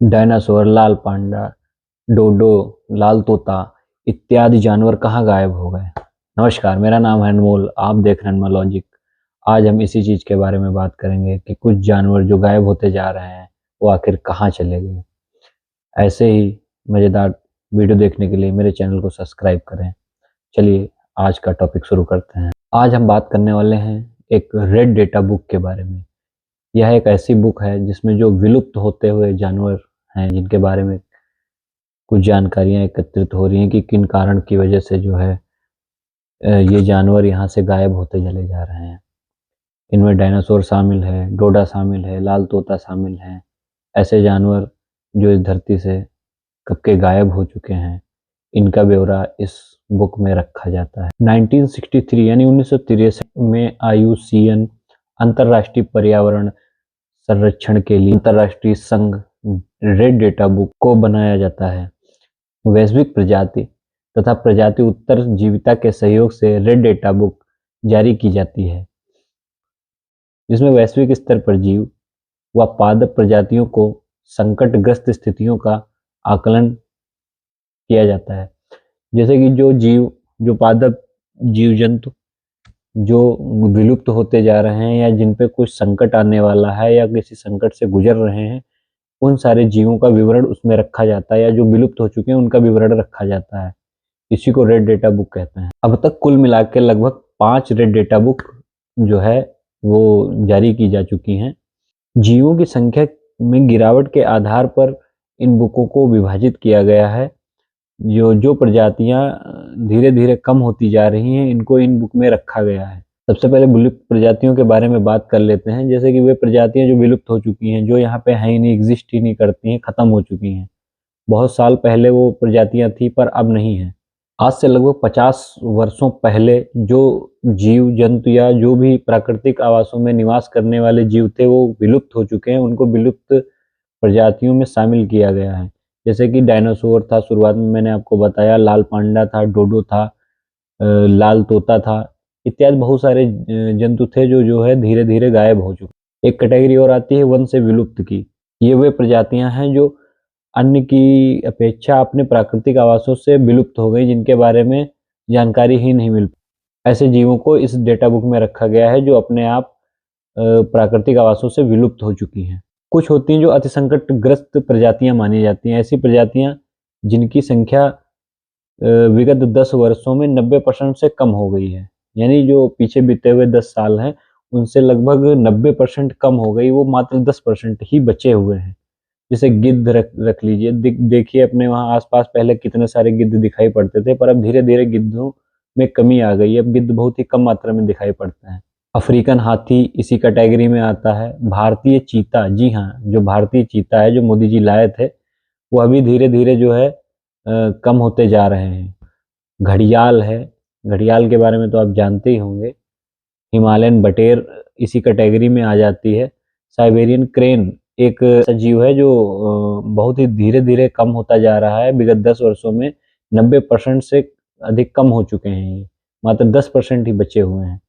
Dinosaur, लाल पांडा, डोडो, लाल तोता इत्यादि जानवर कहाँ गायब हो गए? नमस्कार, मेरा नाम है अनमोल, आप देख रहे हैं एनिमल लॉजिक। आज हम इसी चीज़ के बारे में बात करेंगे कि कुछ जानवर जो गायब होते जा रहे हैं, वो आखिर कहाँ चले गए। ऐसे ही मज़ेदार वीडियो देखने के लिए मेरे चैनल को सब्सक्राइब करें। चलिए आज का टॉपिक शुरू करते हैं। आज हम बात करने वाले हैं एक रेड डेटा बुक के बारे में। यह एक ऐसी बुक है जिसमें जो विलुप्त होते हुए जानवर हैं, जिनके बारे में कुछ जानकारियां एकत्रित हो रही हैं कि किन कारण की वजह से जो है ये जानवर यहाँ से गायब होते चले जा रहे हैं। इनमें डायनासोर शामिल है, डोडा शामिल है, लाल तोता शामिल है। ऐसे जानवर जो इस धरती से कब के गायब हो चुके हैं, इनका ब्यौरा इस बुक में रखा जाता है। 1963 यानी 1963 में IUCN अंतर्राष्ट्रीय पर्यावरण संरक्षण के लिए अंतर्राष्ट्रीय संघ रेड डेटा बुक को बनाया जाता है। वैश्विक प्रजाति तथा प्रजाति उत्तरजीविता के सहयोग से रेड डेटा बुक जारी की जाती है, जिसमें वैश्विक स्तर पर जीव व पादप प्रजातियों को संकटग्रस्त स्थितियों का आकलन किया जाता है। जैसे कि जो पादप जीव जंतु जो विलुप्त होते जा रहे हैं या जिन पे कुछ संकट आने वाला है या किसी संकट से गुजर रहे हैं, उन सारे जीवों का विवरण उसमें रखा जाता है, या जो विलुप्त हो चुके हैं उनका विवरण रखा जाता है। इसी को रेड डेटा बुक कहते हैं। अब तक कुल मिला के लगभग 5 रेड डेटा बुक जो है वो जारी की जा चुकी हैं। जीवों की संख्या में गिरावट के आधार पर इन बुकों को विभाजित किया गया है। जो प्रजातियां धीरे धीरे कम होती जा रही हैं, इनको इन बुक में रखा गया है। सबसे पहले विलुप्त प्रजातियों के बारे में बात कर लेते हैं। जैसे कि वे प्रजातियां जो विलुप्त हो चुकी हैं, जो यहाँ पे है ही नहीं, एग्जिस्ट ही नहीं करती हैं, खत्म हो चुकी हैं। बहुत साल पहले वो प्रजातियां थी पर अब नहीं है। आज से लगभग 50 वर्षों पहले जो जीव जंतु या जो भी प्राकृतिक आवासों में निवास करने वाले जीव थे, वो विलुप्त हो चुके हैं। उनको विलुप्त प्रजातियों में शामिल किया गया है। जैसे कि डायनासोर था, शुरुआत में मैंने आपको बताया, लाल पांडा था, डोडो था, लाल तोता था, इत्यादि बहुत सारे जंतु थे जो है धीरे धीरे गायब हो चुके। एक कैटेगरी और आती है वन से विलुप्त की। ये वे प्रजातियां हैं जो अन्य की अपेक्षा अपने प्राकृतिक आवासों से विलुप्त हो गई, जिनके बारे में जानकारी ही नहीं मिल। ऐसे जीवों को इस डेटा बुक में रखा गया है जो अपने आप प्राकृतिक आवासों से विलुप्त हो चुकी हैं। कुछ होती हैं जो अति संकटग्रस्त प्रजातियां मानी जाती हैं। ऐसी प्रजातियां जिनकी संख्या विगत 10 वर्षों में 90% से कम हो गई है। यानी जो पीछे बीते हुए 10 साल हैं, उनसे लगभग 90% कम हो गई, वो मात्र 10% ही बचे हुए हैं। जैसे गिद्ध रख लीजिए, देखिए अपने वहाँ आसपास पहले कितने सारे गिद्ध दिखाई पड़ते थे, पर अब धीरे धीरे गिद्धों में कमी आ गई है। अब गिद्ध बहुत ही कम मात्रा में दिखाई पड़ते हैं। अफ्रीकन हाथी इसी कैटेगरी में आता है। भारतीय चीता, जी हाँ, जो भारतीय चीता है जो मोदी जी लाए थे, वो अभी धीरे धीरे जो है कम होते जा रहे हैं। घड़ियाल है, घड़ियाल के बारे में तो आप जानते ही होंगे। हिमालयन बटेर इसी कैटेगरी में आ जाती है। साइबेरियन क्रेन एक ऐसा जीव है जो बहुत ही धीरे धीरे कम होता जा रहा है। विगत 10 वर्षों में 90% से अधिक कम हो चुके हैं, ये मात्र 10% ही बचे हुए हैं।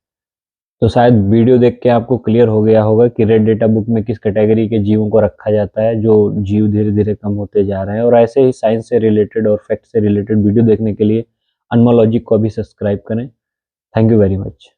तो शायद वीडियो देख के आपको क्लियर हो गया होगा कि रेड डेटा बुक में किस कैटेगरी के जीवों को रखा जाता है, जो जीव धीरे धीरे कम होते जा रहे हैं। और ऐसे ही साइंस से रिलेटेड और फैक्ट से रिलेटेड वीडियो देखने के लिए एनिमल लॉजिक को भी सब्सक्राइब करें। Thank you very much.